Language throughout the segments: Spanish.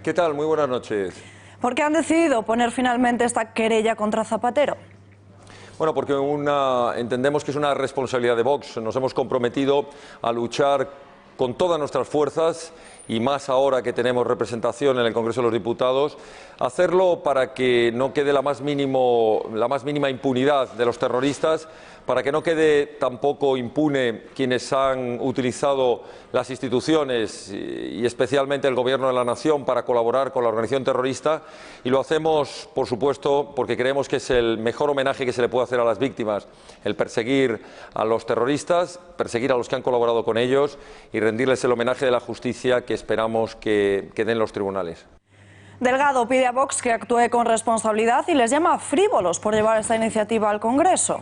¿Qué tal? Muy buenas noches. ¿Por qué han decidido poner finalmente esta querella contra Zapatero? Bueno, porque entendemos que es una responsabilidad de Vox. Nos hemos comprometido a luchar con todas nuestras fuerzas, y más ahora que tenemos representación en el Congreso de los Diputados, hacerlo para que no quede la más mínima impunidad de los terroristas, para que no quede tampoco impune quienes han utilizado las instituciones y especialmente el Gobierno de la Nación para colaborar con la organización terrorista. Y lo hacemos, por supuesto, porque creemos que es el mejor homenaje que se le puede hacer a las víctimas, el perseguir a los terroristas, perseguir a los que han colaborado con ellos y rendirles el homenaje de la justicia que esperamos que den los tribunales. Delgado pide a Vox que actúe con responsabilidad y les llama frívolos por llevar esta iniciativa al Congreso.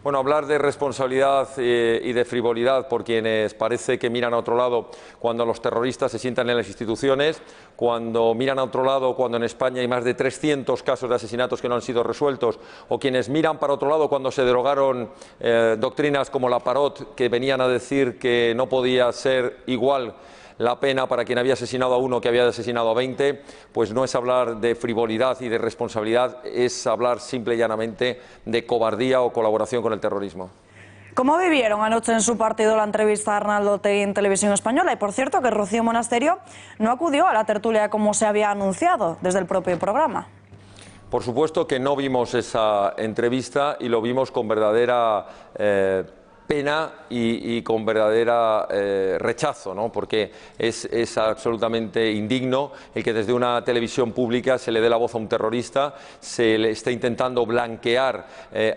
Bueno, hablar de responsabilidad y de frivolidad por quienes parece que miran a otro lado cuando los terroristas se sientan en las instituciones, cuando miran a otro lado cuando en España hay más de 300 casos de asesinatos que no han sido resueltos, o quienes miran para otro lado cuando se derogaron doctrinas como la Parot, que venían a decir que no podía ser igual la pena para quien había asesinado a uno que había asesinado a 20, pues no es hablar de frivolidad y de responsabilidad, es hablar simple y llanamente de cobardía o colaboración con el terrorismo. ¿Cómo vivieron anoche en su partido la entrevista a Arnaldo Otegi en Televisión Española? Y por cierto que Rocío Monasterio no acudió a la tertulia como se había anunciado desde el propio programa. Por supuesto que no vimos esa entrevista y lo vimos con verdadera pena y con verdadera rechazo, ¿no? Porque es absolutamente indigno el que desde una televisión pública se le dé la voz a un terrorista, se le esté intentando blanquear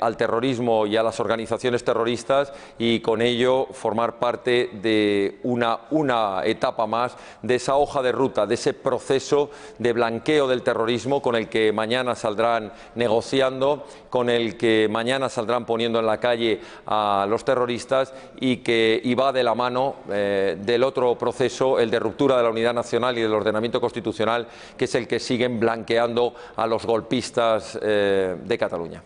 al terrorismo y a las organizaciones terroristas y con ello formar parte de una etapa más de esa hoja de ruta, de ese proceso de blanqueo del terrorismo con el que mañana saldrán negociando, con el que mañana saldrán poniendo en la calle a los terroristas y va de la mano del otro proceso, el de ruptura de la unidad nacional y del ordenamiento constitucional, que es el que siguen blanqueando a los golpistas de Cataluña.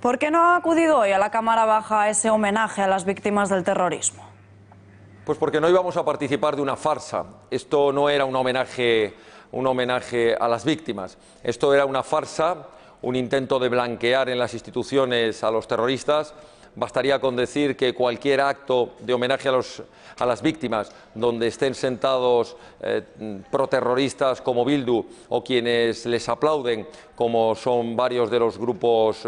¿Por qué no ha acudido hoy a la Cámara Baja a ese homenaje a las víctimas del terrorismo? Pues porque no íbamos a participar de una farsa. Esto no era un homenaje a las víctimas. Esto era una farsa, un intento de blanquear en las instituciones a los terroristas. Bastaría con decir que cualquier acto de homenaje a las víctimas donde estén sentados proterroristas como Bildu o quienes les aplauden, como son varios de los grupos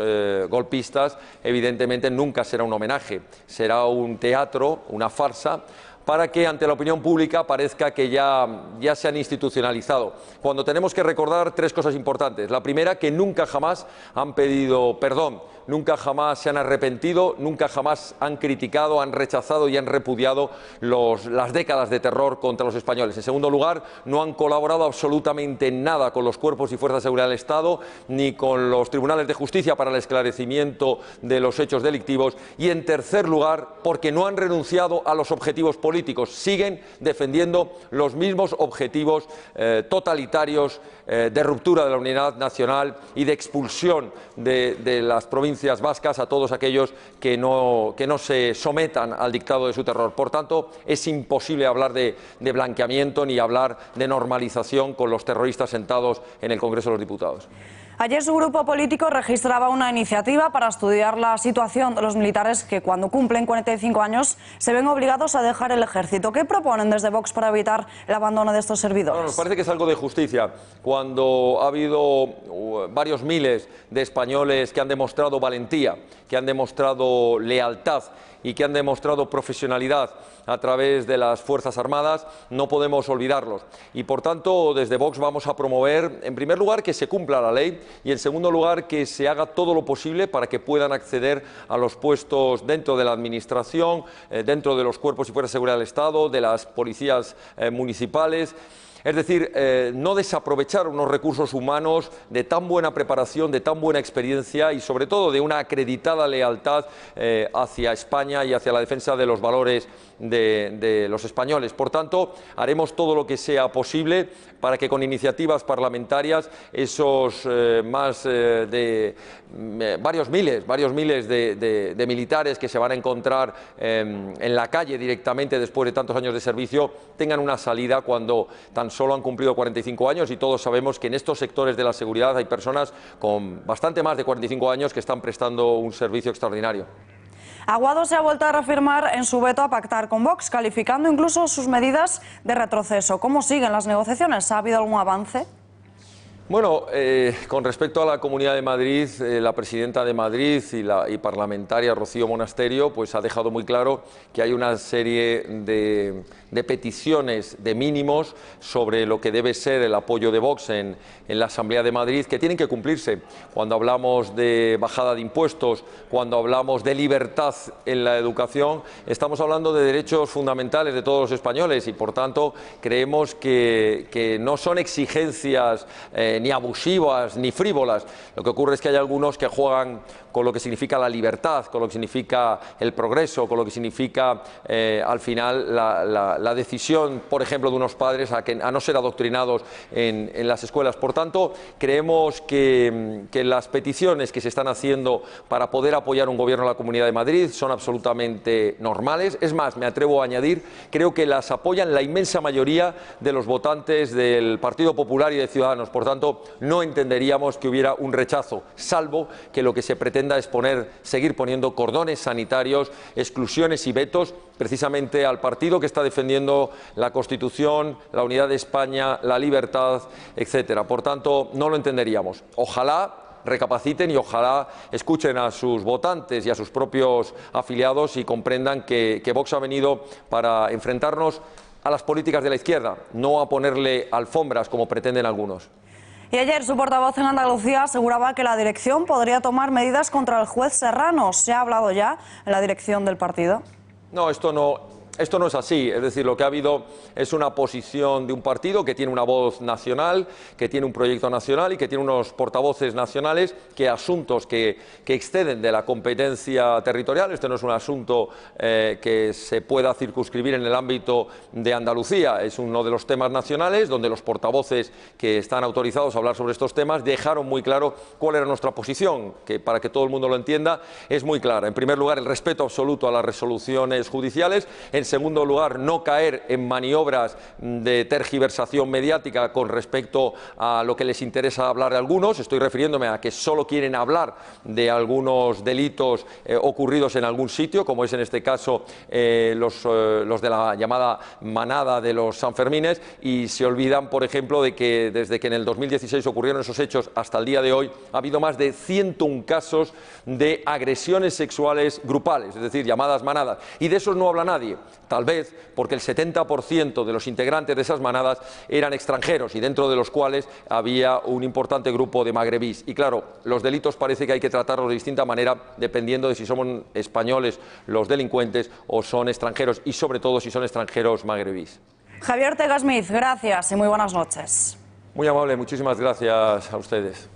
golpistas, evidentemente nunca será un homenaje, será un teatro, una farsa, para que ante la opinión pública parezca que ya se han institucionalizado. Cuando tenemos que recordar tres cosas importantes. La primera, que nunca jamás han pedido perdón, nunca jamás se han arrepentido, nunca jamás han criticado, han rechazado y han repudiado las décadas de terror contra los españoles. En segundo lugar, no han colaborado absolutamente en nada con los cuerpos y fuerzas de seguridad del Estado, ni con los tribunales de justicia para el esclarecimiento de los hechos delictivos. Y en tercer lugar, porque no han renunciado a los objetivos políticos, siguen defendiendo los mismos objetivos totalitarios de ruptura de la unidad nacional y de expulsión de las provincias vascas a todos aquellos que no se sometan al dictado de su terror. Por tanto, es imposible hablar de blanqueamiento ni hablar de normalización con los terroristas sentados en el Congreso de los Diputados. Ayer su grupo político registraba una iniciativa para estudiar la situación de los militares que cuando cumplen 45 años se ven obligados a dejar el ejército. ¿Qué proponen desde Vox para evitar el abandono de estos servidores? Bueno, nos parece que es algo de justicia. Cuando ha habido varios miles de españoles que han demostrado valentía, que han demostrado lealtad y que han demostrado profesionalidad a través de las Fuerzas Armadas, no podemos olvidarlos. Y por tanto, desde Vox vamos a promover, en primer lugar, que se cumpla la ley y, en segundo lugar, que se haga todo lo posible para que puedan acceder a los puestos dentro de la Administración, dentro de los cuerpos y fuerzas de seguridad del Estado, de las policías municipales. Es decir, no desaprovechar unos recursos humanos de tan buena preparación, de tan buena experiencia y sobre todo de una acreditada lealtad hacia España y hacia la defensa de los valores de los españoles. Por tanto, haremos todo lo que sea posible para que con iniciativas parlamentarias esos varios miles de militares que se van a encontrar en la calle directamente después de tantos años de servicio tengan una salida cuando tan solo han cumplido 45 años y todos sabemos que en estos sectores de la seguridad hay personas con bastante más de 45 años que están prestando un servicio extraordinario. Aguado se ha vuelto a reafirmar en su veto a pactar con Vox, calificando incluso sus medidas de retroceso. ¿Cómo siguen las negociaciones? ¿Ha habido algún avance? Bueno, con respecto a la Comunidad de Madrid, la presidenta de Madrid y parlamentaria Rocío Monasterio pues ha dejado muy claro que hay una serie de peticiones de mínimos sobre lo que debe ser el apoyo de Vox en la Asamblea de Madrid que tienen que cumplirse. Cuando hablamos de bajada de impuestos, cuando hablamos de libertad en la educación, estamos hablando de derechos fundamentales de todos los españoles y, por tanto, creemos que no son exigencias ni abusivas ni frívolas. Lo que ocurre es que hay algunos que juegan con lo que significa la libertad, con lo que significa el progreso, con lo que significa al final la decisión, por ejemplo, de unos padres a no ser adoctrinados en las escuelas. Por tanto, creemos que las peticiones que se están haciendo para poder apoyar un gobierno de la Comunidad de Madrid son absolutamente normales. Es más, me atrevo a añadir, creo que las apoyan la inmensa mayoría de los votantes del Partido Popular y de Ciudadanos. Por tanto, no entenderíamos que hubiera un rechazo, salvo que lo que se pretenda es seguir poniendo cordones sanitarios, exclusiones y vetos precisamente al partido que está defendiendo la Constitución, la unidad de España, la libertad, etcétera. Por tanto, no lo entenderíamos. Ojalá recapaciten y ojalá escuchen a sus votantes y a sus propios afiliados y comprendan que Vox ha venido para enfrentarnos a las políticas de la izquierda, no a ponerle alfombras como pretenden algunos. Y ayer su portavoz en Andalucía aseguraba que la dirección podría tomar medidas contra el juez Serrano. ¿Se ha hablado ya en la dirección del partido? No, esto no es así. Es decir, lo que ha habido es una posición de un partido que tiene una voz nacional, que tiene un proyecto nacional y que tiene unos portavoces nacionales que asuntos que exceden de la competencia territorial. Este no es un asunto que se pueda circunscribir en el ámbito de Andalucía. Es uno de los temas nacionales donde los portavoces que están autorizados a hablar sobre estos temas dejaron muy claro cuál era nuestra posición, que para que todo el mundo lo entienda es muy clara. En primer lugar, el respeto absoluto a las resoluciones judiciales. En segundo lugar, no caer en maniobras de tergiversación mediática con respecto a lo que les interesa hablar de algunos. Estoy refiriéndome a que solo quieren hablar de algunos delitos ocurridos en algún sitio, como es en este caso los de la llamada manada de los Sanfermines, y se olvidan, por ejemplo, de que desde que en el 2016 ocurrieron esos hechos hasta el día de hoy ha habido más de 101 casos de agresiones sexuales grupales, es decir, llamadas manadas, y de esos no habla nadie. Tal vez porque el 70% de los integrantes de esas manadas eran extranjeros y dentro de los cuales había un importante grupo de magrebíes. Y claro, los delitos parece que hay que tratarlos de distinta manera dependiendo de si somos españoles los delincuentes o son extranjeros y sobre todo si son extranjeros magrebíes. Javier Ortega Smith, gracias y muy buenas noches. Muy amable, muchísimas gracias a ustedes.